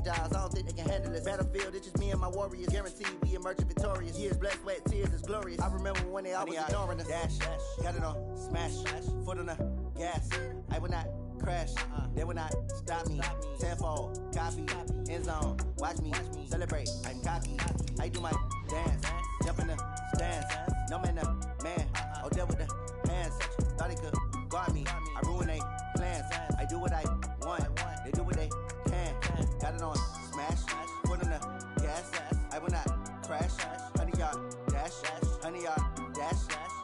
projectiles, I don't think they can handle this. Battlefield, it's just me and my warriors. Guaranteed we emerging victorious. Years, blood, sweat, tears, is glorious. I remember when they always ignoring us. Dash, got it on, smash, foot on the gas. I will not crash, they will not stop me. Tenfold, copy, end zone, watch me celebrate. I'm cocky, I do my dance, jump in the stands. No man, man, oh deal with the hands. Thought he could guard me, I ruin they plans. I do what I want, they do what they can. Got it on, smash, foot on the gas. I will not crash, 100-yard dash, 100-yard dash,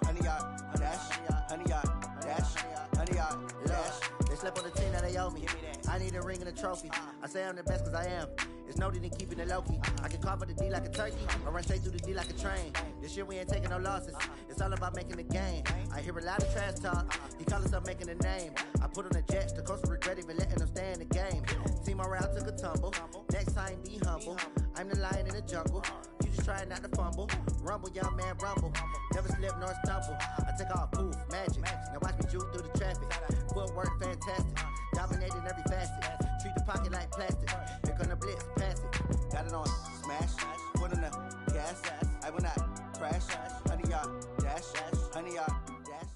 100-yard dash, 100-yard dash, 100-yard dash. They slept on the team that they owe me. I need a ring and a trophy. I say I'm the best cause I am. It's no need in keeping it low-key. I can carve the D like a turkey, or run straight through the D like a train. This year we ain't taking no losses. It's all about making the game. I hear a lot of trash talk. He call himself making a name. I put on the Jets. The coach will regret even letting them stay in the game. Team morale took a tumble. Next time be humble. I'm the lion in the jungle. You just try not to fumble. Rumble, young man, rumble. Never slip nor stumble. I take off, poof, magic. Now watch me juke through the traffic. Footwork fantastic. Dominating every facet. Treat the pocket like plastic. Here come the blitz, pass it. Got it on, smash. Foot on the gas. I will not crash. 100-yard dash. 100-yard dash.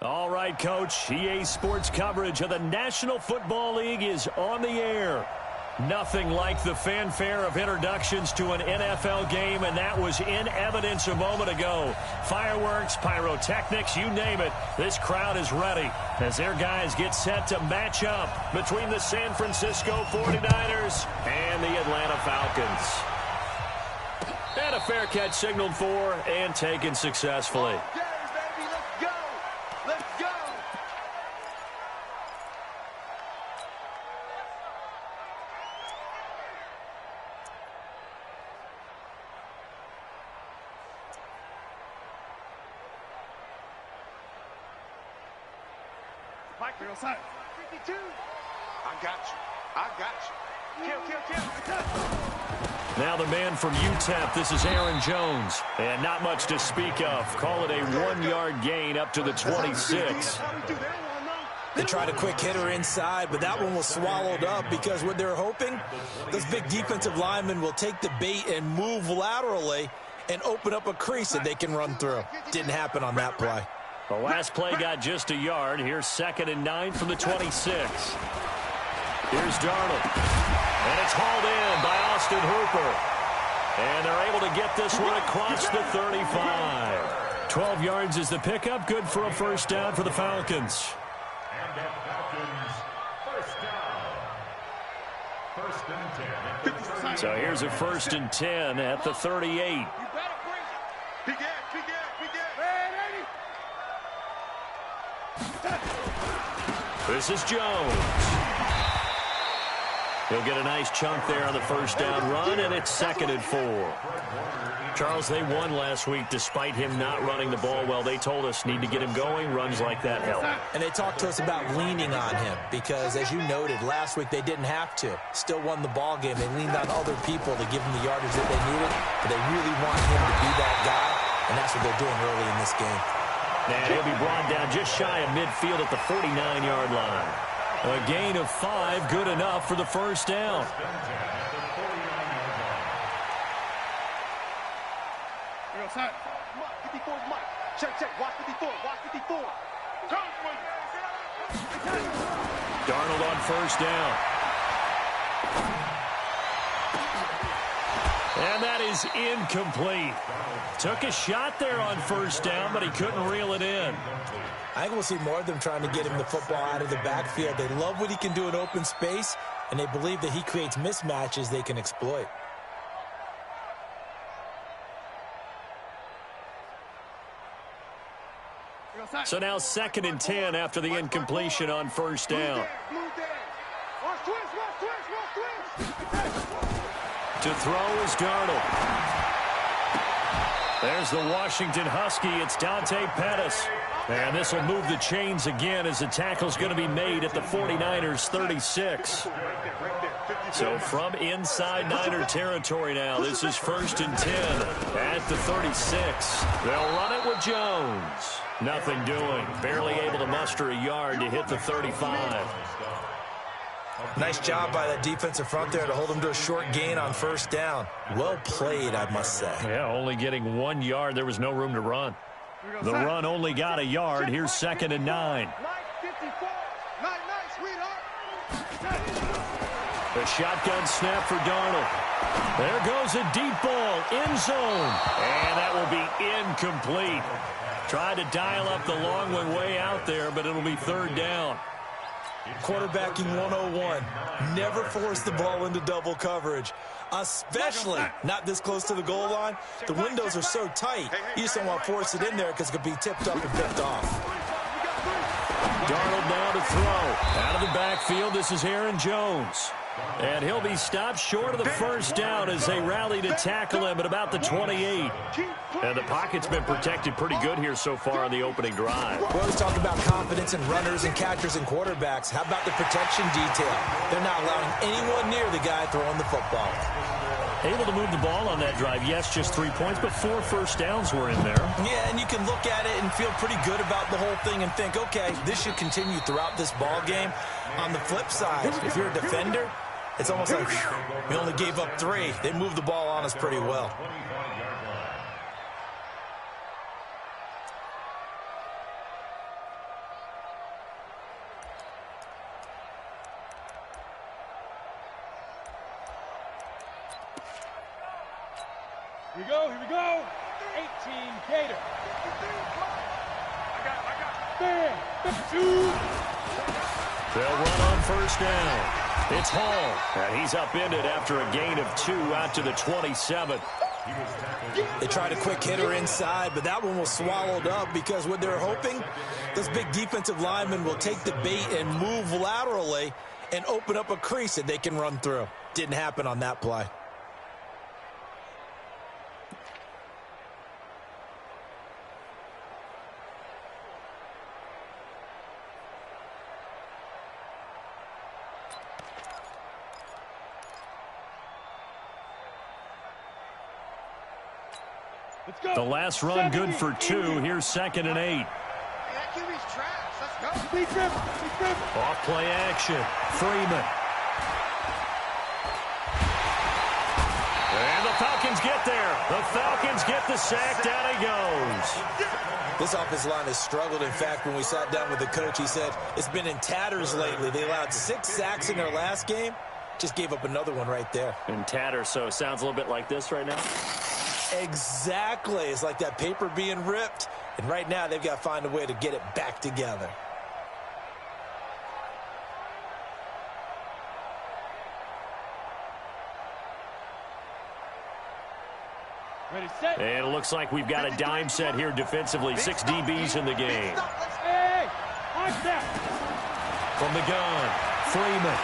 All right, Coach. EA Sports coverage of the National Football League is on the air. Nothing like the fanfare of introductions to an NFL game, and that was in evidence a moment ago. Fireworks, pyrotechnics, you name it. This crowd is ready as their guys get set to match up between the San Francisco 49ers and the Atlanta Falcons. And a fair catch signaled for and taken successfully. Now the man from UTEP, this is Aaron Jones. And not much to speak of. Call it a 1-yard gain up to the 26. They tried a quick hitter inside, but that one was swallowed up because what they're hoping, those big defensive linemen will take the bait and move laterally and open up a crease that they can run through. Didn't happen on that play. The last play got just a yard. Here's 2nd and 9 from the 26. Here's Darnold. And it's hauled in by Austin Hooper. And they're able to get this one across the 35. 12 yards is the pickup. Good for a first down for the Falcons. And the Falcons, first down. First and 10. So here's a 1st and 10 at the 38. This is Jones. He'll get a nice chunk there on the first down run, and it's 2nd and 4. Charles, they won last week despite him not running the ball well. They told us need to get him going. Runs like that help. And they talked to us about leaning on him because, as you noted, last week they didn't have to. Still won the ball game. They leaned on other people to give him the yardage that they needed, but they really want him to be that guy, and that's what they're doing early in this game. And he'll be brought down just shy of midfield at the 49-yard line. A gain of 5, good enough for the first down. Darnold on first down. And that is incomplete. Took a shot there on first down, but he couldn't reel it in. I think we'll see more of them trying to get him the football out of the backfield. They love what he can do in open space, and they believe that he creates mismatches they can exploit. So now 2nd and 10 after the incompletion on first down. To throw is Darnold. There's the Washington Husky. It's Dante Pettis. And this will move the chains again as the tackle's going to be made at the 49ers 36. So from inside Niner territory now, this is 1st and 10 at the 36. They'll run it with Jones. Nothing doing. Barely able to muster a yard to hit the 35. Nice job by that defensive front there to hold them to a short gain on first down. Well played, I must say. Yeah, only getting 1 yard. There was no room to run. The run only got a yard. Here's 2nd and 9. The shotgun snap for Darnold. There goes a deep ball, end zone. And that will be incomplete. Tried to dial up the long one way out there, but it'll be 3rd down. Quarterbacking 101. Never force the ball into double coverage, especially not this close to the goal line. The windows are so tight, you just don't want to force it in there because it could be tipped up and picked off. Darnold now to throw. Out of the backfield, this is Aaron Jones. And he'll be stopped short of the first down as they rally to tackle him at about the 28. And the pocket's been protected pretty good here so far on the opening drive. We always talk about confidence in runners and catchers and quarterbacks. How about the protection detail? They're not allowing anyone near the guy throwing the football. Able to move the ball on that drive. Yes, just 3 points, but 4 first downs were in there. Yeah, and you can look at it and feel pretty good about the whole thing and think, okay, this should continue throughout this ball game. On the flip side, if you're a defender, it's almost like we only gave up 3. They moved the ball on us pretty well. Here we go. 18 Gator. I got. 2. They'll run on first down. It's Hall, and he's upended after a gain of 2 out to the 27. They tried a quick hitter inside, but that one was swallowed up because what they're hoping, those big defensive linemen will take the bait and move laterally and open up a crease that they can run through. Didn't happen on that play. The last run good for 2. Here's 2nd and 8. Off play action. Freeman. And the Falcons get there. The Falcons get the sack. Down he goes. This offensive line has struggled. In fact, when we sat down with the coach, he said it's been in tatters lately. They allowed 6 sacks in their last game. Just gave up another one right there. In tatters, so it sounds a little bit like this right now. Exactly. It's like that paper being ripped. And right now, they've got to find a way to get it back together. Ready, set. And it looks like we've got a dime set here defensively. 6 DBs in the game. Hey, watch that. From the gun, Freeman.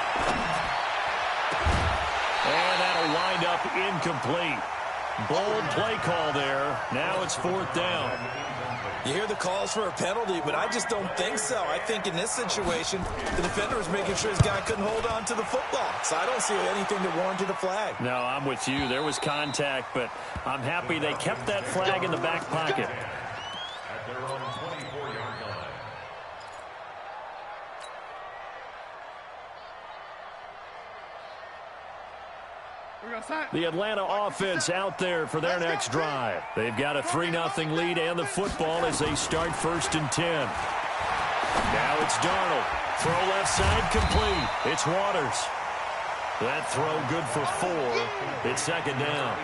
And that'll wind up incomplete. Bold play call there. Now it's 4th down. You hear the calls for a penalty, but I just don't think so. I think in this situation, the defender was making sure his guy couldn't hold on to the football. So I don't see anything that warranted a flag. No, I'm with you. There was contact, but I'm happy they kept that flag in the back pocket. At their own 24-yard line. The Atlanta offense out there for their next drive. They've got a 3-0 lead and the football as they start 1st and 10. Now it's Darnold. Throw left side complete. It's Waters. That throw good for 4. It's 2nd down.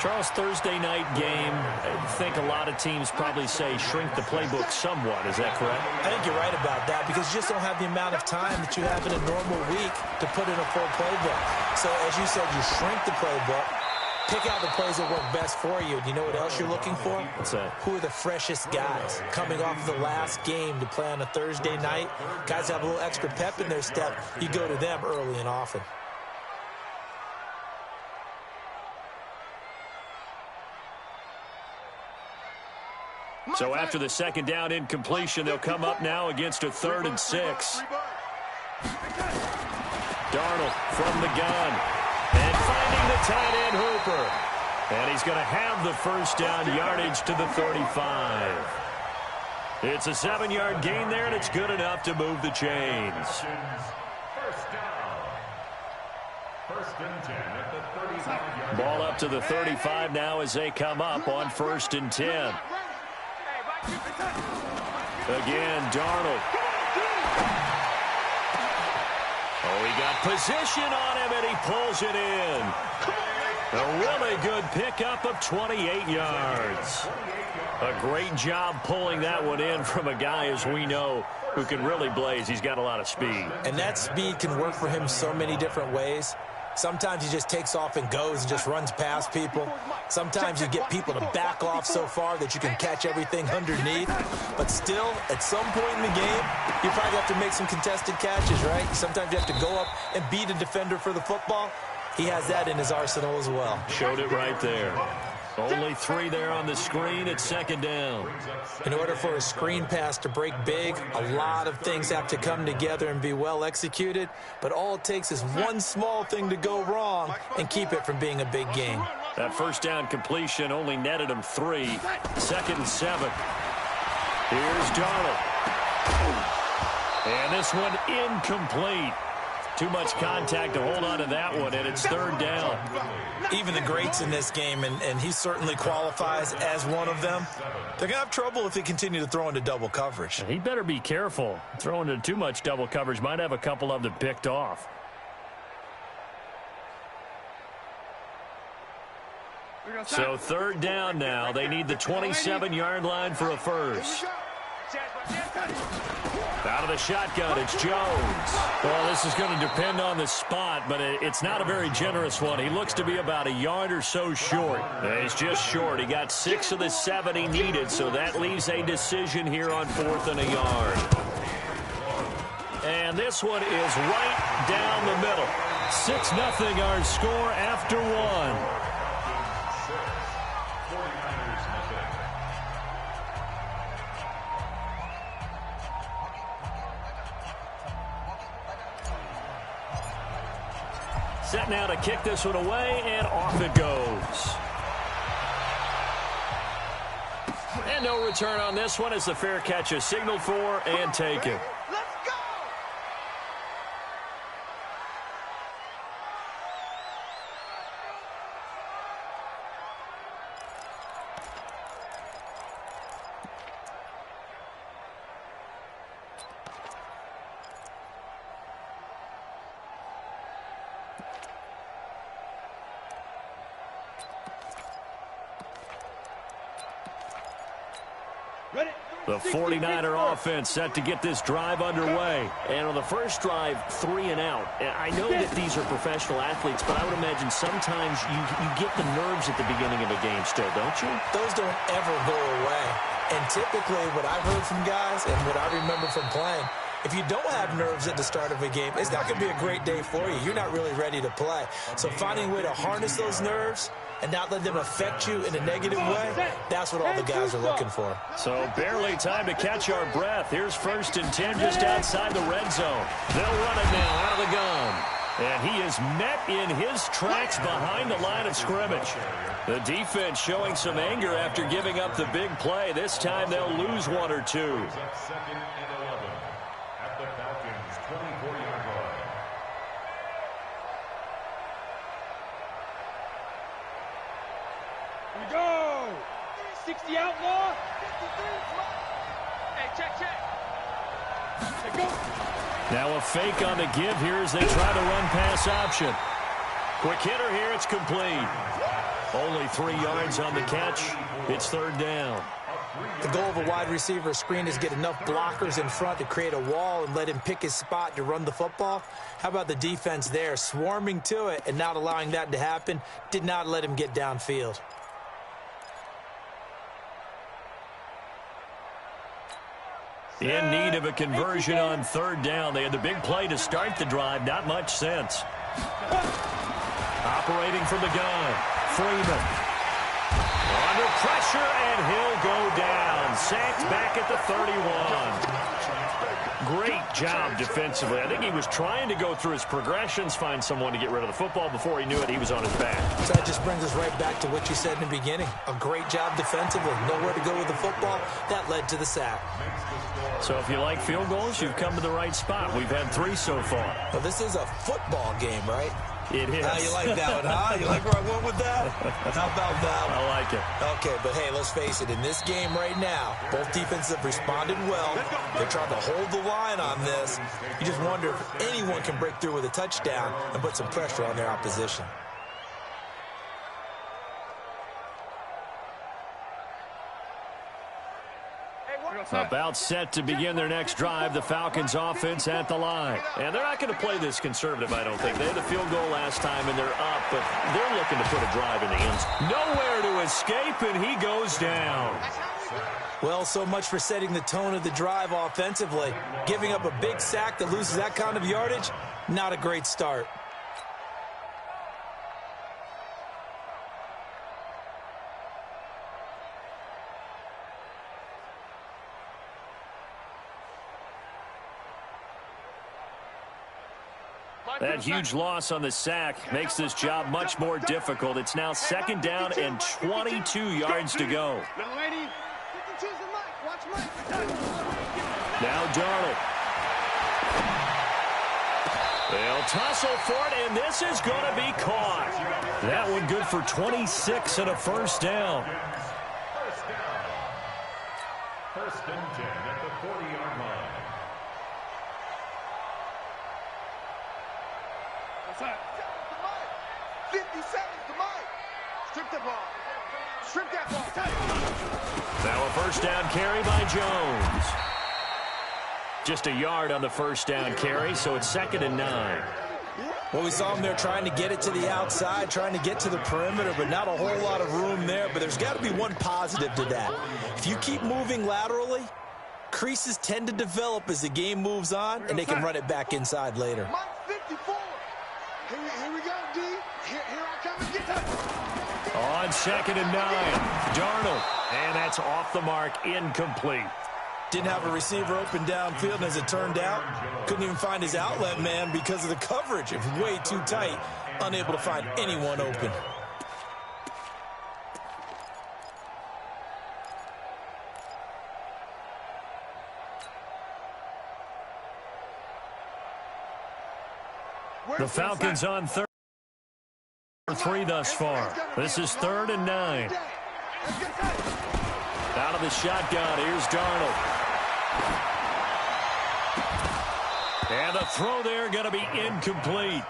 Charles, Thursday night game, I think a lot of teams probably say shrink the playbook somewhat. Is that correct? I think you're right about that because you just don't have the amount of time that you have in a normal week to put in a full playbook. So, as you said, you shrink the playbook, pick out the plays that work best for you. Do you know what else you're looking for? What's that? Who are the freshest guys coming off of the last game to play on a Thursday night? Guys have a little extra pep in their step. You go to them early and often. So after the 2nd down incompletion, they'll come up now against a 3rd and 6. Darnold from the gun. And finding the tight end Hooper. And he's going to have the first down yardage to the 35. It's a 7-yard gain there, and it's good enough to move the chains. First down. First and 10 at the 35-yard Ball up to the 35 now as they come up on 1st and 10. Again, Darnold. Oh, he got position on him, and he pulls it in. A really good pickup of 28 yards. A great job pulling that one in from a guy, as we know, who can really blaze. He's got a lot of speed. And that speed can work for him so many different ways. Sometimes he just takes off and goes and just runs past people. Sometimes you get people to back off so far that you can catch everything underneath. But still, at some point in the game, you probably have to make some contested catches, right? Sometimes you have to go up and beat a defender for the football. He has that in his arsenal as well. Showed it right there. Only 3 there on the screen at 2nd down. In order for a screen pass to break big, a lot of things have to come together and be well executed. But all it takes is one small thing to go wrong and keep it from being a big game. That 1st down completion only netted him 3. 2nd and 7. Here's Darnold. And this one incomplete. Too much contact to hold on to that one, and it's 3rd down. Even the greats in this game, and he certainly qualifies as one of them, they're going to have trouble if they continue to throw into double coverage. He better be careful. Throwing into too much double coverage might have a couple of them picked off. So 3rd down now. They need the 27-yard line for a first. Out of the shotgun, it's Jones. Well, this is going to depend on the spot, but it's not a very generous one. He looks to be about a yard or so short. He's just short. He got 6 of the 7 he needed, so that leaves a decision here on 4th and a yard. And this one is right down the middle. 6-0 our score after 1. Set now to kick this one away, and off it goes. And no return on this one as the fair catch is signaled for and taken. The 49er offense set to get this drive underway. And on the first drive, 3 and out. I know that these are professional athletes, but I would imagine sometimes you get the nerves at the beginning of a game still, don't you? Those don't ever go away. And typically what I've heard from guys and what I remember from playing, if you don't have nerves at the start of a game, it's not going to be a great day for you. You're not really ready to play. So finding a way to harness those nerves and not let them affect you in a negative way, that's what all the guys are looking for. So barely time to catch our breath. Here's 1st and 10 just outside the red zone. They'll run it now out of the gun. And he is met in his tracks behind the line of scrimmage. The defense showing some anger after giving up the big play. This time they'll lose 1 or 2. 2nd and 11 at the Falcons' 24-yard line. Here we go. 60 outlaw. Hey, check. Hey, go. Now a fake on the give here as they try to run pass option. Quick hitter here, it's complete. Only 3 yards on the catch. It's 3rd down. The goal of a wide receiver screen is get enough blockers in front to create a wall and let him pick his spot to run the football. How about the defense there, swarming to it and not allowing that to happen? Did not let him get downfield. In need of a conversion on 3rd down. They had the big play to start the drive. Not much sense. Operating from the gun. Freeman. Under pressure, and he'll go down. Sacked back at the 31. Great job defensively. I think he was trying to go through his progressions, find someone to get rid of the football. Before he knew it, he was on his back. So that just brings us right back to what you said in the beginning. A great job defensively. Nowhere to go with the football. That led to the sack. So if you like field goals, you've come to the right spot. We've had 3 so far. Well, this is a football game, right? It is. You like that one, huh? You like where I went with that? How about that one? I like it. Okay, but hey, let's face it. In this game right now, both defenses have responded well. They're trying to hold the line on this. You just wonder if anyone can break through with a touchdown and put some pressure on their opposition. About set to begin their next drive, the Falcons offense at the line. And they're not going to play this conservative, I don't think. They had the field goal last time, and they're up, but they're looking to put a drive in the end zone. Nowhere to escape, and he goes down. Well, so much for setting the tone of the drive offensively. Giving up a big sack that loses that kind of yardage, not a great start. That huge loss on the sack makes this job much more difficult. It's now 2nd down and 22 yards to go. Now Darnold. They'll tussle for it, and this is going to be caught. That one good for 26 and a first down. First and 10 at the 40-yard line. 50 seconds to Mike. Strip the ball. Strip that ball. Now a first down carry by Jones. Just a yard on the first down carry, so it's 2nd and 9. Well, we saw him there trying to get it to the outside, trying to get to the perimeter, but not a whole lot of room there. But there's got to be one positive to that. If you keep moving laterally, creases tend to develop as the game moves on, and they can run it back inside later. Mike 54. Here we go, D. Here I come and get that. On 2nd and 9, Darnold. And that's off the mark, incomplete. Didn't have a receiver open downfield, and as it turned out, couldn't even find his outlet man because of the coverage. It was way too tight, unable to find anyone open. The Falcons on 3 thus far. This is 3rd and 9. Out of the shotgun, here's Darnold. And the throw there going to be incomplete.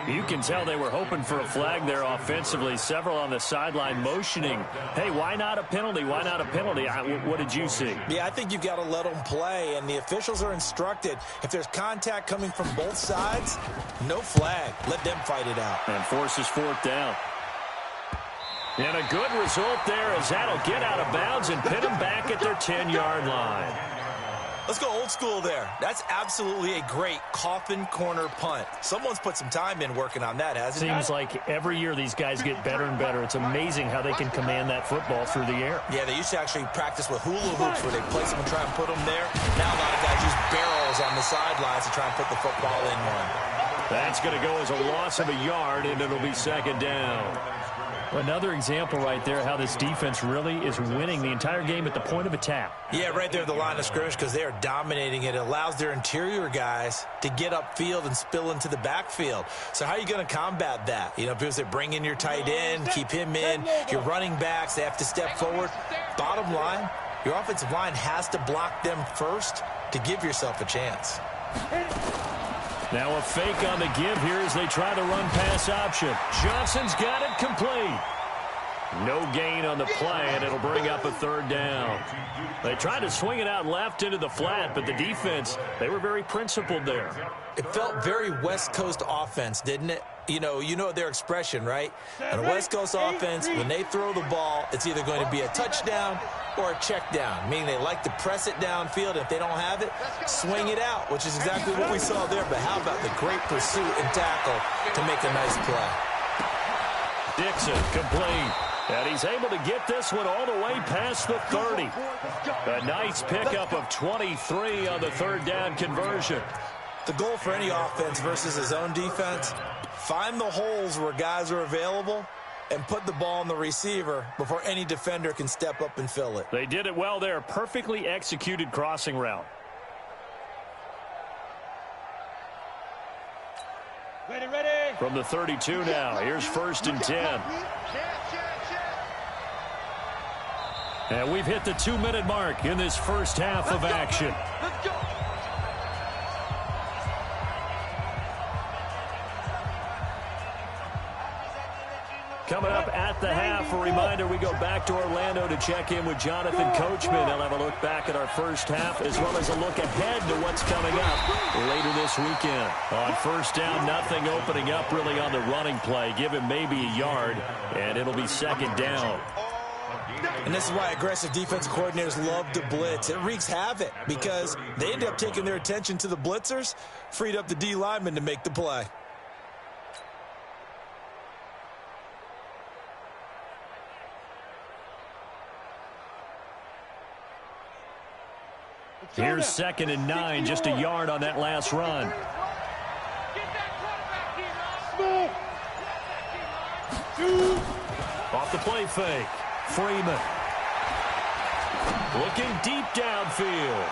You can tell they were hoping for a flag there offensively. Several on the sideline motioning. Hey, why not a penalty? Why not a penalty? What did you see? Yeah, I think you've got to let them play, and the officials are instructed. If there's contact coming from both sides, no flag. Let them fight it out. And forces 4th down. And a good result there as that'll get out of bounds and pin them back at their 10-yard line. Let's go old school there. That's absolutely a great coffin corner punt. Someone's put some time in working on that, hasn't it? Seems like every year these guys get better and better. It's amazing how they can command that football through the air. Yeah, they used to actually practice with hula hoops where they place them and try and put them there. Now a lot of guys use barrels on the sidelines to try and put the football in one. That's going to go as a loss of a yard, and it'll be 2nd down. Another example right there how this defense really is winning the entire game at the point of attack. Yeah, right there at the line of scrimmage because they are dominating it. It allows their interior guys to get upfield and spill into the backfield. So how are you going to combat that? You know, people say bring in your tight end, keep him in. Your running backs, they have to step forward. Bottom line, your offensive line has to block them first to give yourself a chance. Now a fake on the give here as they try the run-pass option. Johnson's got it complete. No gain on the play, and it'll bring up a 3rd down. They tried to swing it out left into the flat, but the defense, they were very principled there. It felt very West Coast offense, didn't it? You know their expression, right? And a West Coast offense, when they throw the ball, it's either going to be a touchdown or a check down, meaning they like to press it downfield. If they don't have it, swing it out, which is exactly what we saw there. But how about the great pursuit and tackle to make a nice play? Dixon complete. And he's able to get this one all the way past the 30. A nice pickup of 23 on the 3rd down conversion. The goal for any offense versus his own defense, find the holes where guys are available and put the ball on the receiver before any defender can step up and fill it. They did it well there. Perfectly executed crossing route. From the 32 now, here's 1st and 10. And we've hit the 2-minute mark in this first half of action. Let's go. Coming up at the half, a reminder, we go back to Orlando to check in with Jonathan Coachman. He'll have a look back at our first half as well as a look ahead to what's coming up later this weekend. On 1st down, nothing opening up really on the running play. Give him maybe a yard, and it'll be 2nd down. And this is why aggressive defensive coordinators love to blitz. It wreaks havoc because they end up taking their attention to the blitzers, freed up the D lineman to make the play. Here's 2nd and 9, just a yard on that last run. Off the play fake. Freeman. Looking deep downfield.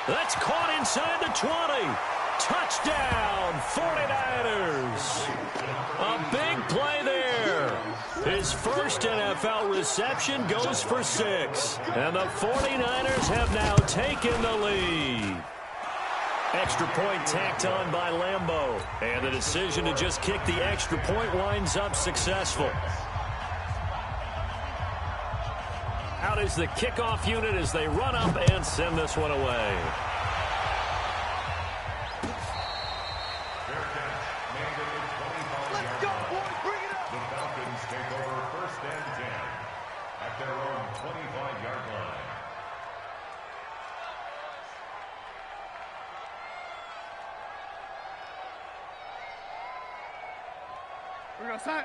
That's caught inside the 20. Touchdown, 49ers. A big play there. His first NFL reception goes for 6. And the 49ers have now taken the lead. Extra point tacked on by Lambeau. And the decision to just kick the extra point winds up successful. Out is the kickoff unit as they run up and send this one away. Let's go, boys. Bring it up. The Falcons take over 1st and 10 at their own 25-yard line.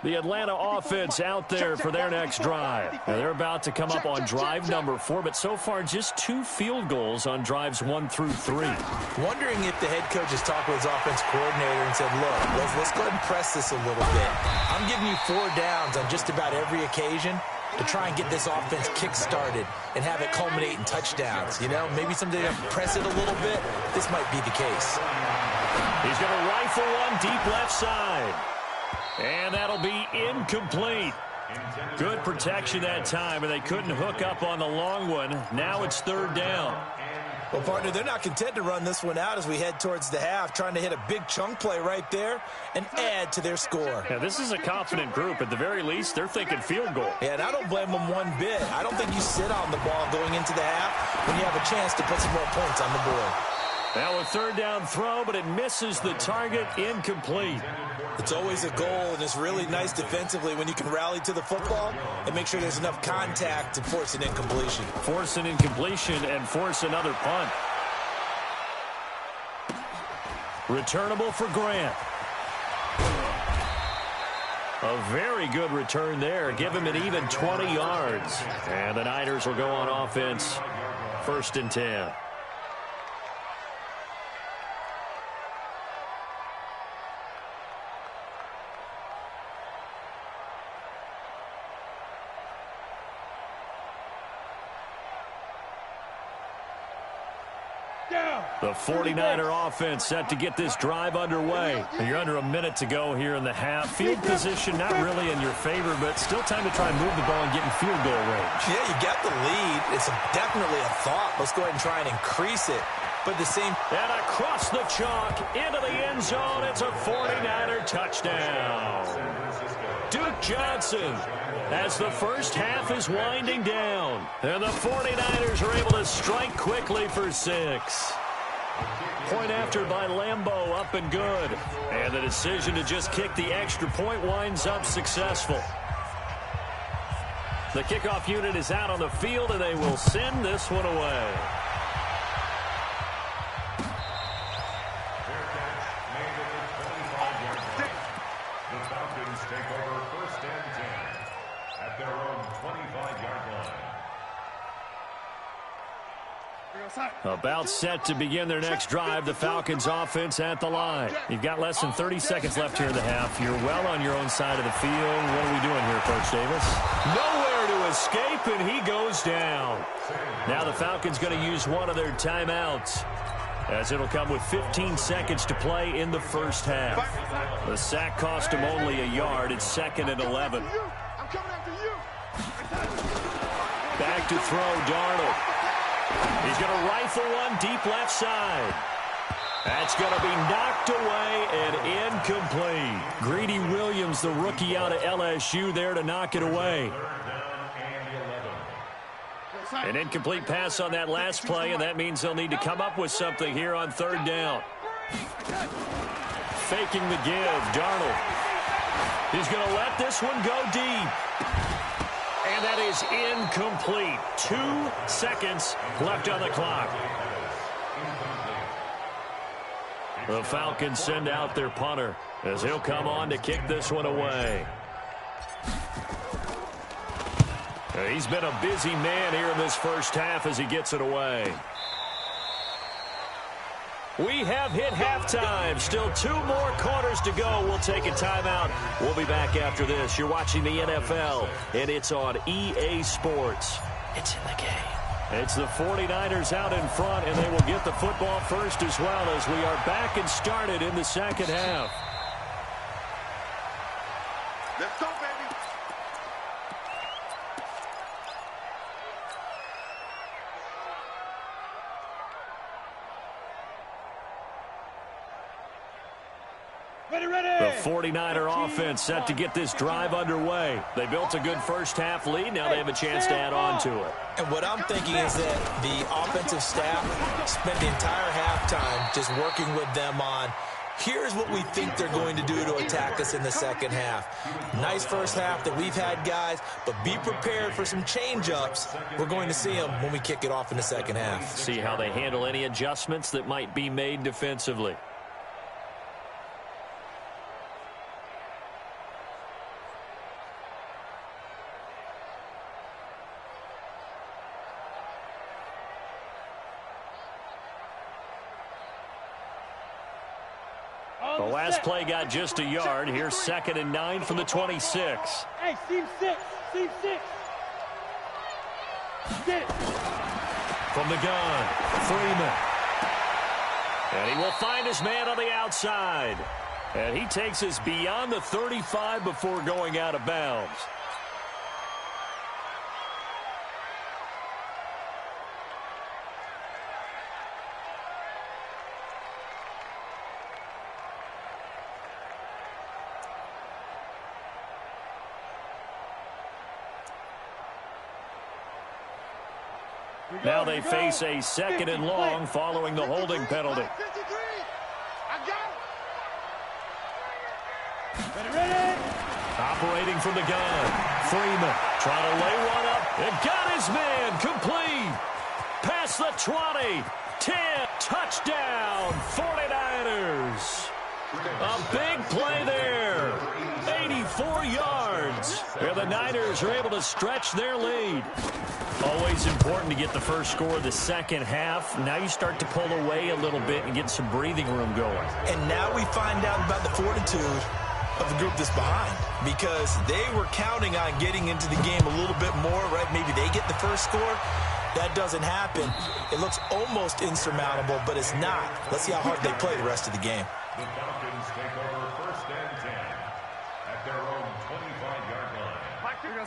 The Atlanta offense out there for their next drive. Now they're about to come up on drive number 4, but so far just 2 field goals on drives 1 through 3. Wondering if the head coach has talked with his offense coordinator and said, look, let's go ahead and press this a little bit. I'm giving you 4 downs on just about every occasion to try and get this offense kick-started and have it culminate in touchdowns. You know, maybe someday to press it a little bit. This might be the case. He's going to rifle one deep left side. And that'll be incomplete. Good protection that time, and they couldn't hook up on the long one. Now it's 3rd down. Well, partner, they're not content to run this one out as we head towards the half, trying to hit a big chunk play right there and add to their score. Yeah, this is a confident group. At the very least, they're thinking field goal. Yeah, and I don't blame them one bit. I don't think you sit on the ball going into the half when you have a chance to put some more points on the board. Now a 3rd down throw, but it misses the target. Incomplete. It's always a goal, and it's really nice defensively when you can rally to the football and make sure there's enough contact to force an incompletion. Force an incompletion and force another punt. Returnable for Grant. A very good return there. Give him an even 20 yards. And the Niners will go on offense. 1st and 10. The 49er offense set to get this drive underway. You're under a minute to go here in the half. Field position not really in your favor, but still time to try and move the ball and get in field goal range. Yeah, you got the lead. It's definitely a thought. Let's go ahead and try and increase it. But the same... And across the chalk, into the end zone, it's a 49er touchdown. Duke Johnson, as the first half is winding down. And the 49ers are able to strike quickly for 6. Point after by Lambeau, up and good. And the decision to just kick the extra point winds up successful. The kickoff unit is out on the field, and they will send this one away. The Falcons take over 1st and 10 at their own 25-yard line. About set to begin their next drive, the Falcons offense at the line. You've got less than 30 seconds left here in the half. You're well on your own side of the field. What are we doing here, Coach Davis? Nowhere to escape, and he goes down. Now the Falcons going to use one of their timeouts. as it'll come with 15 seconds to play in the first half. The sack cost him only a yard. It's 2nd and 11. I'm coming after you. Back to throw, Darnold. He's going to rifle one deep left side. That's going to be knocked away and incomplete. Greedy Williams, the rookie out of LSU, there to knock it away. An incomplete pass on that last play, and that means they'll need to come up with something here on 3rd down. Faking the give, Darnold. He's going to let this one go deep. And that is incomplete. 2 seconds left on the clock. The Falcons send out their punter as he'll come on to kick this one away. He's been a busy man here in this first half as he gets it away. We have hit halftime. Still 2 more quarters to go. We'll take a timeout. We'll be back after this. You're watching the NFL, and it's on EA Sports. It's in the game. It's the 49ers out in front, and they will get the football first as well as we are back and started in the second half. Let's go, baby. The 49er offense set to get this drive underway. They built a good first half lead. Now they have a chance to add on to it. And what I'm thinking is that the offensive staff spent the entire halftime just working with them on, here's what we think they're going to do to attack us in the second half. Nice first half that we've had, guys, but be prepared for some change-ups. We're going to see them when we kick it off in the second half. See how they handle any adjustments that might be made defensively. The last play got just a yard. Here's 2nd and 9 from the 26. Hey, seam 6. Seam 6. Get it. From the gun, Freeman. And he will find his man on the outside. And he takes us beyond the 35 before going out of bounds. Now they face a 2nd and long following the holding penalty. 53. I got it. Ready. Operating from the gun, Freeman trying to lay one up and got his man complete. Past the 20, 10, touchdown, 49ers. A big play there, 84 yards. And the Niners are able to stretch their lead. Always important to get the first score of the second half. Now you start to pull away a little bit and get some breathing room going. And now we find out about the fortitude of the group that's behind, because they were counting on getting into the game a little bit more, right? Maybe they get the first score. That doesn't happen. It looks almost insurmountable, but it's not. Let's see how hard they play the rest of the game. The Falcons take over 1st and 10 at their own 25-yard line.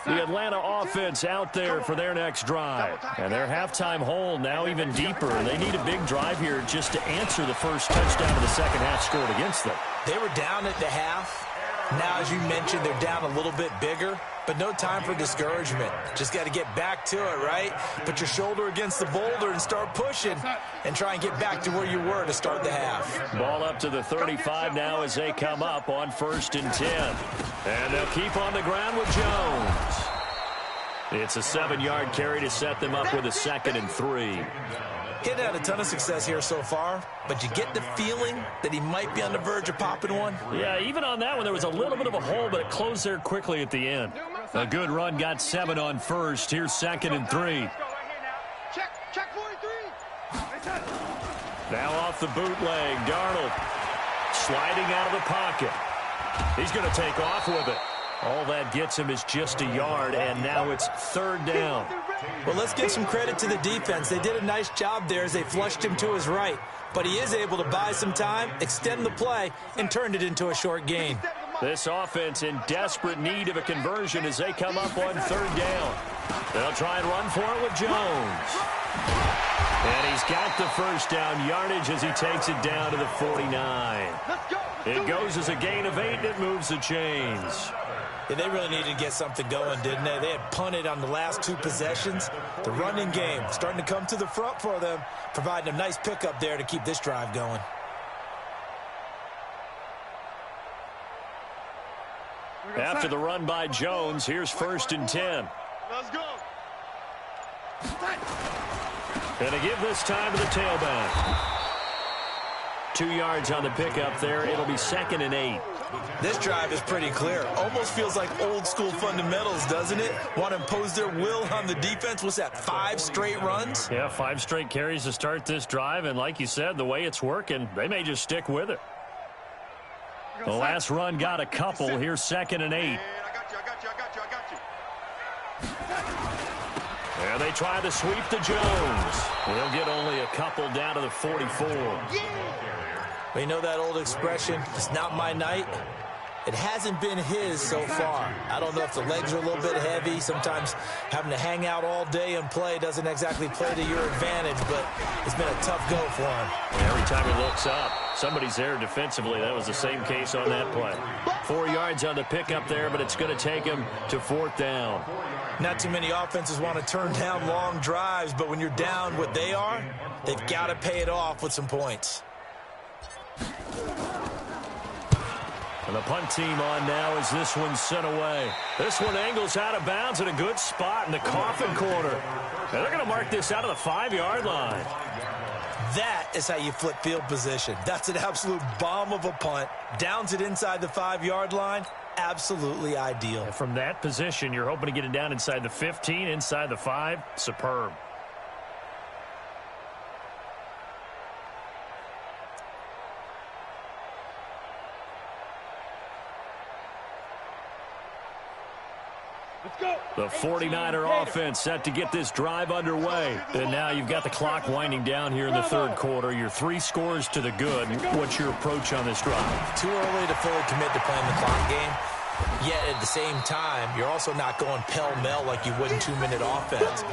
The Atlanta offense out there for their next drive. And their halftime hole now even deeper. And they need a big drive here just to answer the first touchdown of the second half scored against them. They were down at the half. Now, as you mentioned, they're down a little bit bigger, but no time for discouragement. Just got to get back to it, right? Put your shoulder against the boulder and start pushing and try and get back to where you were to start the half. Ball up to the 35 now as they come up on 1st and 10. And they'll keep on the ground with Jones. It's a 7-yard carry to set them up with a 2nd and 3. He'd had a ton of success here so far, but you get the feeling that he might be on the verge of popping one. Yeah, even on that one, there was a little bit of a hole, but it closed there quickly at the end. A good run got 7 on 1st. Here's 2nd and 3. Check 43. Now off the bootleg, Darnold sliding out of the pocket. He's going to take off with it. All that gets him is just a yard, and now it's 3rd down. Well, let's give some credit to the defense. They did a nice job there as they flushed him to his right. but he is able to buy some time, extend the play, and turn it into a short gain. This offense in desperate need of a conversion as they come up on third down. They'll try and run for it with Jones. And he's got the first down yardage as he takes it down to the 49. It goes as a gain of 8, and it moves the chains. Yeah, they really needed to get something going, didn't they? They had punted on the last 2 possessions. The running game starting to come to the front for them, providing a nice pickup there to keep this drive going. After the run by Jones, here's 1st and 10. Let's go. And to give this time to the tailback. 2 yards on the pickup there. It'll be 2nd and 8. This drive is pretty clear. Almost feels like old school fundamentals, doesn't it? Want to impose their will on the defense. What's that, 5 straight runs? Yeah, 5 straight carries to start this drive. And like you said, the way it's working, they may just stick with it. The last run got a couple. Here's 2nd and 8. I got you. And they try to sweep to Jones. They'll get only a couple down to the 44. Well, you know that old expression, it's not my night. It hasn't been his so far. I don't know if the legs are a little bit heavy. Sometimes having to hang out all day and play doesn't exactly play to your advantage, but it's been a tough go for him. Every time he looks up, somebody's there defensively. That was the same case on that play. 4 yards on the pickup there, but it's going to take him to 4th down. Not too many offenses want to turn down long drives, but when you're down what they are, they've got to pay it off with some points. And the punt team on now as this one's sent away. This one angles out of bounds at a good spot in the coffin corner. And they're going to mark this out of the 5-yard line. That is how you flip field position. That's an absolute bomb of a punt. Downs it inside the 5-yard line. Absolutely ideal. And from that position, you're hoping to get it down inside the 15, inside the 5. Superb. The 49er offense set to get this drive underway. And now you've got the clock winding down here in the 3rd quarter. Your 3 scores to the good. What's your approach on this drive? Too early to fully commit to playing the clock game. Yet at the same time, you're also not going pell-mell like you would in 2-minute offense.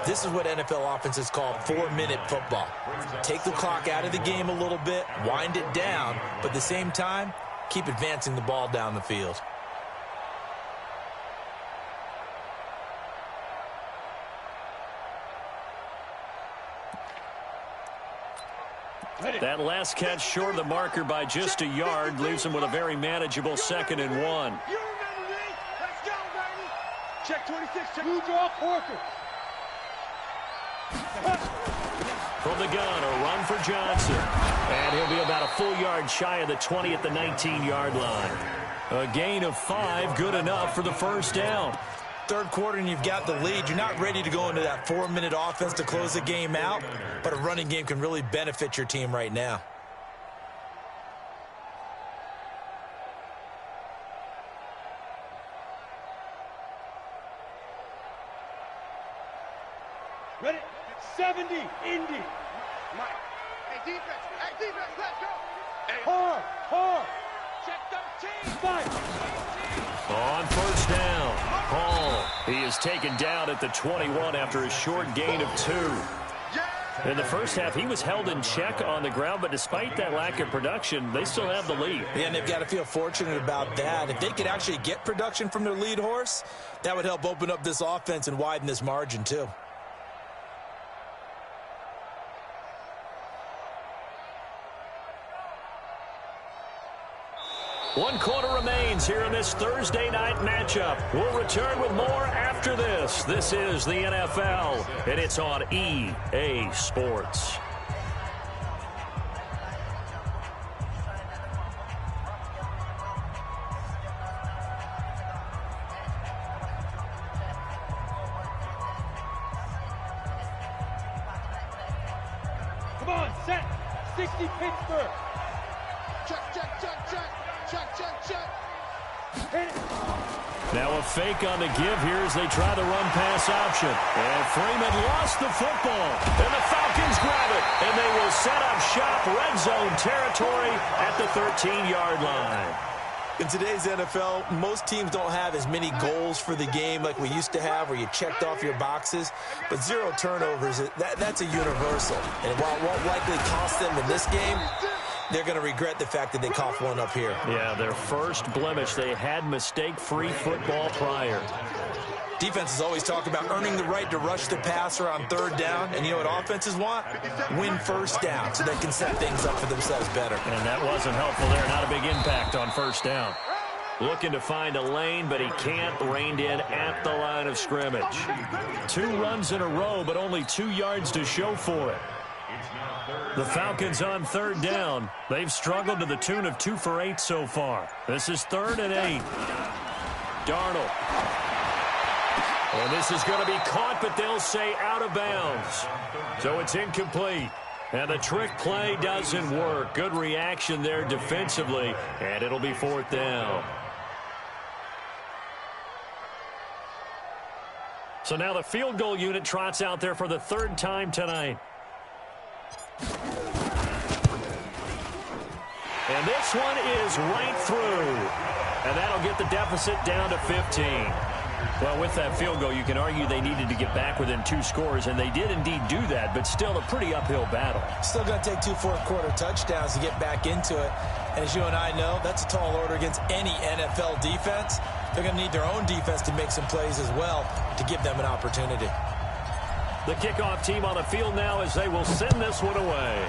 This is what NFL offenses call 4-minute football. Take the clock out of the game a little bit, wind it down, but at the same time, keep advancing the ball down the field. That last catch short of the marker by just a yard leaves him with a very manageable 2nd and 1. You remember me? Let's go, baby. Check 26. Check. Blue draw, Porker. From the gun, a run for Johnson. And he'll be about a full yard shy of the 20 at the 19-yard line. A gain of 5, good enough for the 1st down. 3rd quarter and you've got the lead. You're not ready to go into that 4-minute offense to close the game out, but a running game can really benefit your team right now. Ready? 70, Indy. Mike. Hey, defense, let's go. Hey. Hard. Check 13. Fight. On 1st down, Hall. He is taken down at the 21 after a short gain of 2. In the first half, he was held in check on the ground, but despite that lack of production, they still have the lead. Yeah, and they've got to feel fortunate about that. If they could actually get production from their lead horse, that would help open up this offense and widen this margin too. One quarter remains here in this Thursday night matchup. We'll return with more after this. This is the NFL, and it's on EA Sports. Come on, set. 60 Pittsburgh. Check. Hit it. Now a fake on the give here as they try the run-pass option. And Freeman lost the football. And the Falcons Falcons grab it, and they will set up shop, red zone territory at the 13-yard line. In today's NFL, most teams don't have as many goals for the game like we used to have, where you checked off your boxes. But 0 turnovers, that's a universal. And while it won't likely cost them in this game, they're going to regret the fact that they coughed one up here. Yeah, their first blemish. They had mistake-free football prior. Defenses always talk about earning the right to rush the passer on 3rd down. And you know what offenses want? Win first down so they can set things up for themselves better. And that wasn't helpful there. Not a big impact on 1st down. Looking to find a lane, but he can't. Reined in at the line of scrimmage. 2 runs in a row, but only 2 yards to show for it. The Falcons on 3rd down. They've struggled to the tune of 2 for 8 so far. This is 3rd and 8. Darnold. And this is going to be caught, but they'll say out of bounds. So it's incomplete. And the trick play doesn't work. Good reaction there defensively, and it'll be 4th down. So now the field goal unit trots out there for the 3rd time tonight. And this one is right through. And that'll get the deficit down to 15. Well, with that field goal, you can argue they needed to get back within 2 scores, and they did indeed do that, but still a pretty uphill battle. Still going to take 2 fourth-quarter touchdowns to get back into it. And as you and I know, that's a tall order against any NFL defense. They're going to need their own defense to make some plays as well to give them an opportunity. The kickoff team on the field now as they will send this one away.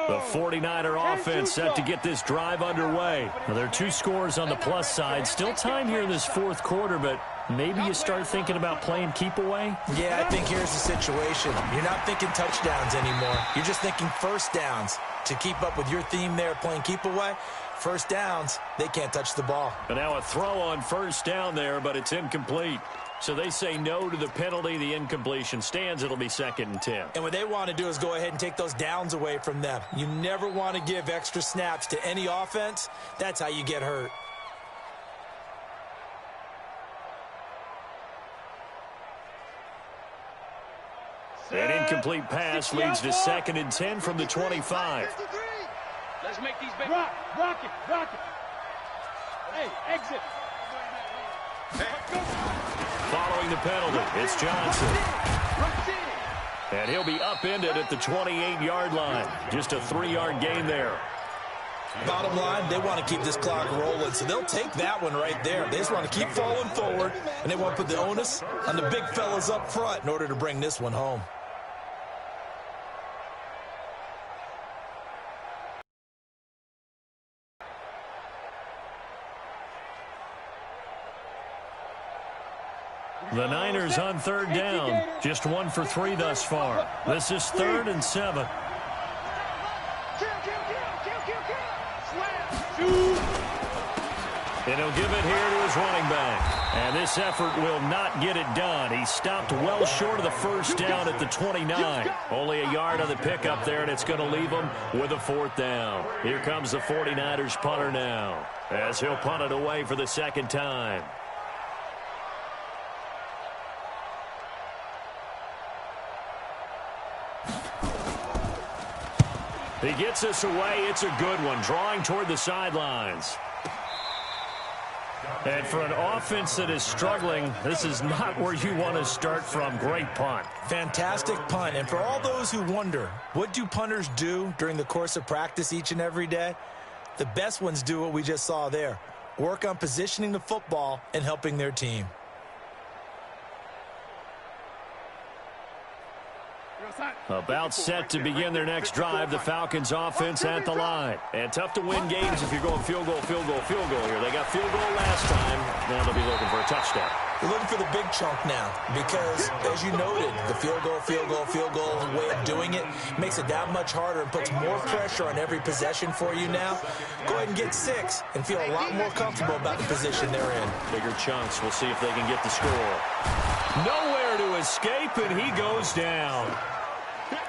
The 49er offense set to get this drive underway. Now, there are 2 scores on the plus side. Still time here in this 4th quarter, but maybe you start thinking about playing keep away? Yeah, I think here's the situation. You're not thinking touchdowns anymore. You're just thinking 1st downs. To keep up with your theme there, playing keep away, 1st downs, they can't touch the ball. And now a throw on 1st down there, but it's incomplete. So they say no to the penalty. The incompletion stands. It'll be 2nd and 10. And what they want to do is go ahead and take those downs away from them. You never want to give extra snaps to any offense. That's how you get hurt. An incomplete pass leads to 2nd and 10 from the 25. Let's make these big. Rock it. Hey, exit. Following the penalty, it's Johnson. And he'll be upended at the 28-yard line. Just a 3-yard gain there. Bottom line, they want to keep this clock rolling, so they'll take that one right there. They just want to keep falling forward, and they want to put the onus on the big fellas up front in order to bring this one home. The Niners on 3rd down. Just 1 for 3 thus far. This is 3rd and 7. And he'll give it here to his running back. And this effort will not get it done. He stopped well short of the 1st down at the 29. Only a yard on the pickup there, and it's going to leave him with a 4th down. Here comes the 49ers punter now, as he'll punt it away for the 2nd time. He gets us away. It's a good one, drawing toward the sidelines. And for an offense that is struggling, this is not where you want to start from. Great punt. Fantastic punt. And for all those who wonder, what do punters do during the course of practice each and every day? The best ones do what we just saw there. Work on positioning the football and helping their team. About set to begin their next drive, the Falcons offense at the line. And tough to win games if you're going field goal here. They got field goal last time. Now they'll be looking for a touchdown. You're looking for the big chunk now because, as you noted, the field goal way of doing it makes it that much harder and puts more pressure on every possession for you now. Go ahead and get 6 and feel a lot more comfortable about the position they're in. Bigger chunks. We'll see if they can get the score. Nowhere to escape, and he goes down.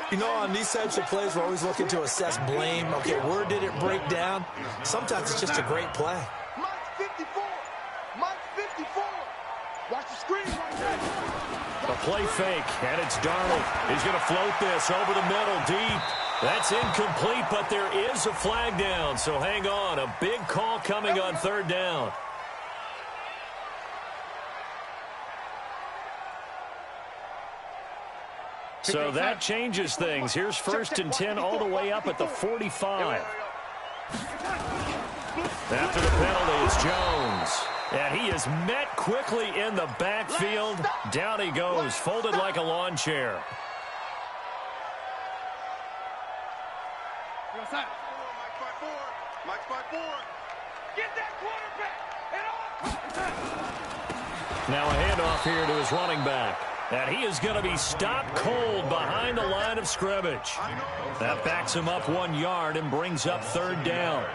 You know, on these types of plays, we're always looking to assess blame. Okay, where did it break down? Sometimes it's just a great play. Mike's 54. Mike's 54. Watch the screen right there. A play fake, and it's Darnold. He's going to float this over the middle, deep. That's incomplete, but there is a flag down, so hang on. A big call coming on 3rd down. So that changes things. Here's 1st and 10 all the way up at the 45. After the penalty, it's Jones. And he is met quickly in the backfield. Down he goes, folded like a lawn chair. Mike's by 4. Get that quarterback. Now a handoff here to his running back. And he is going to be stopped cold behind the line of scrimmage. That backs him up 1 yard and brings up 3rd down.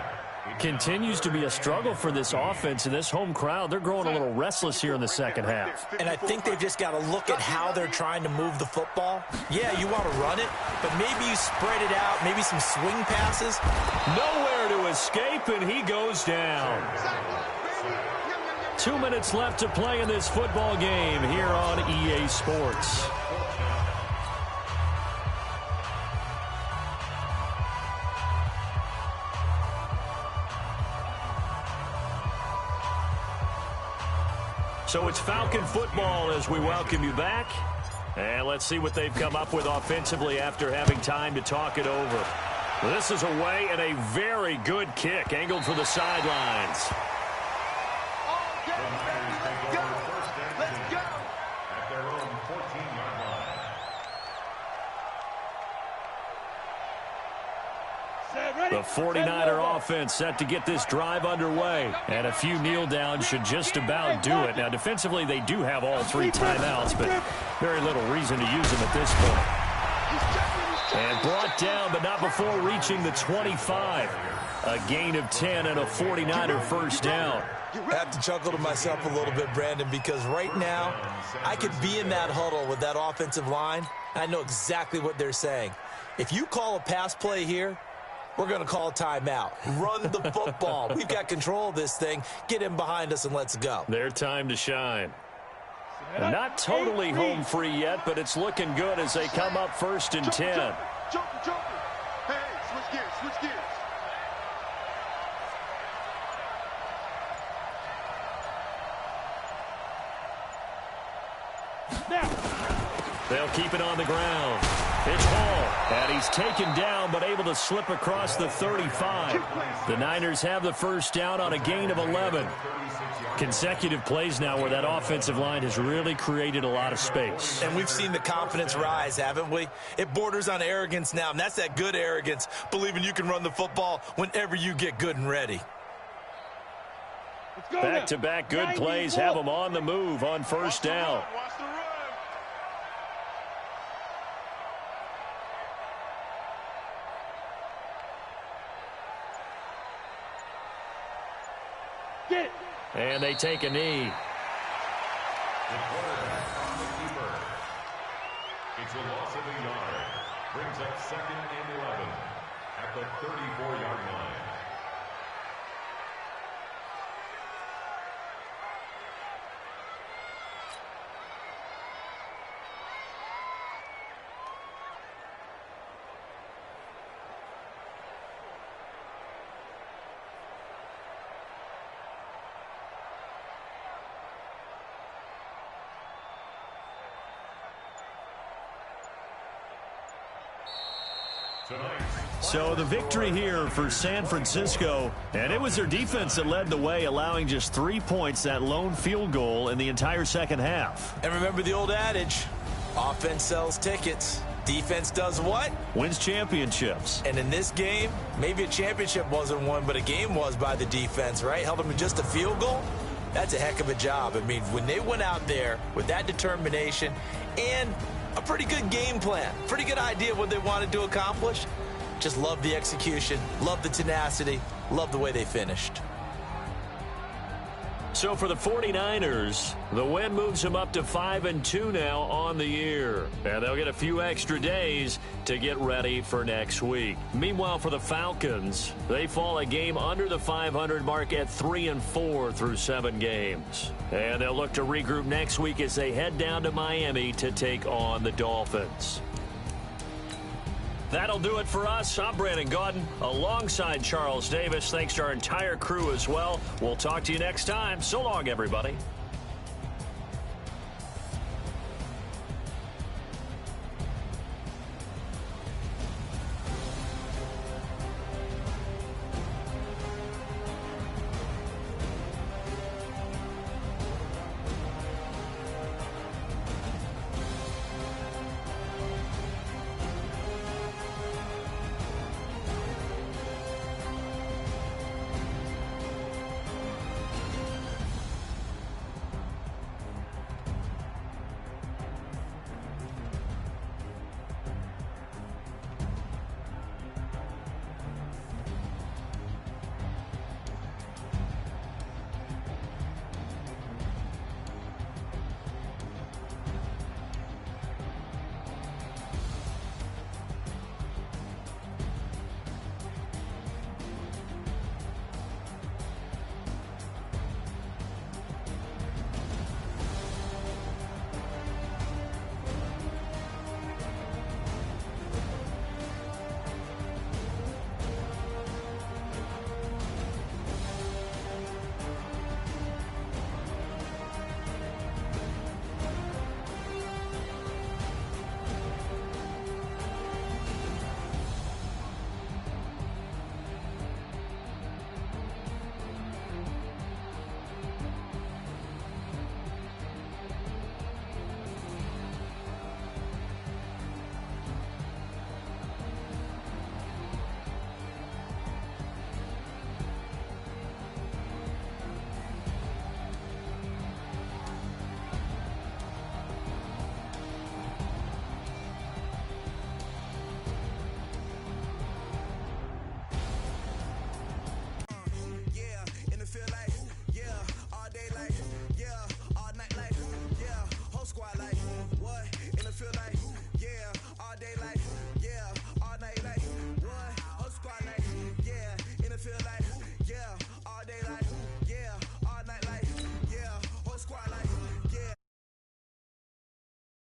Continues to be a struggle for this offense and this home crowd. They're growing a little restless here in the second half. And I think they've just got to look at how they're trying to move the football. Yeah, you want to run it, but maybe you spread it out, maybe some swing passes. Nowhere to escape, and he goes down. 2 minutes left to play in this football game here on EA Sports. So it's Falcon football as we welcome you back. And let's see what they've come up with offensively after having time to talk it over. This is away and a very good kick angled for the sidelines. The 49er offense set to get this drive underway. And a few kneel downs should just about do it. Now, defensively, they do have all 3 timeouts, but very little reason to use them at this point. And brought down, but not before reaching the 25. A gain of 10 and a 49er first down. I have to chuckle to myself a little bit, Brandon, because right now I could be in that huddle with that offensive line, and I know exactly what they're saying. If you call a pass play here, we're going to call a timeout. Run the football. We've got control of this thing. Get him behind us and let's go. Their time to shine. Not totally home free yet, but it's looking good as they come up 1st and 10. Joker. Hey, switch gears. They'll keep it on the ground. It's Hall, and he's taken down but able to slip across the 35. The Niners have the first down on a gain of 11. Consecutive plays now where that offensive line has really created a lot of space. And we've seen the confidence rise, haven't we? It borders on arrogance now, and that's that good arrogance, believing you can run the football whenever you get good and ready. Back-to-back good plays have them on the move on first down. And they take a knee. It's a loss of a yard. Brings up 2nd and 11 at the 34-yard line. So the victory here for San Francisco, and it was their defense that led the way, allowing just 3 points, that lone field goal in the entire second half. And remember the old adage, offense sells tickets. Defense does what? Wins championships. And in this game, maybe a championship wasn't won, but a game was by the defense, right? Held them to just a field goal. That's a heck of a job. I mean, when they went out there with that determination and a pretty good game plan, pretty good idea of what they wanted to accomplish, just love the execution, love the tenacity, love the way they finished. So for the 49ers, the win moves them up to 5-2 now on the year. And they'll get a few extra days to get ready for next week. Meanwhile, for the Falcons, they fall a game under the 500 mark at 3-4 through 7 games. And they'll look to regroup next week as they head down to Miami to take on the Dolphins. That'll do it for us. I'm Brandon Gaudin alongside Charles Davis. Thanks to our entire crew as well. We'll talk to you next time. So long, everybody.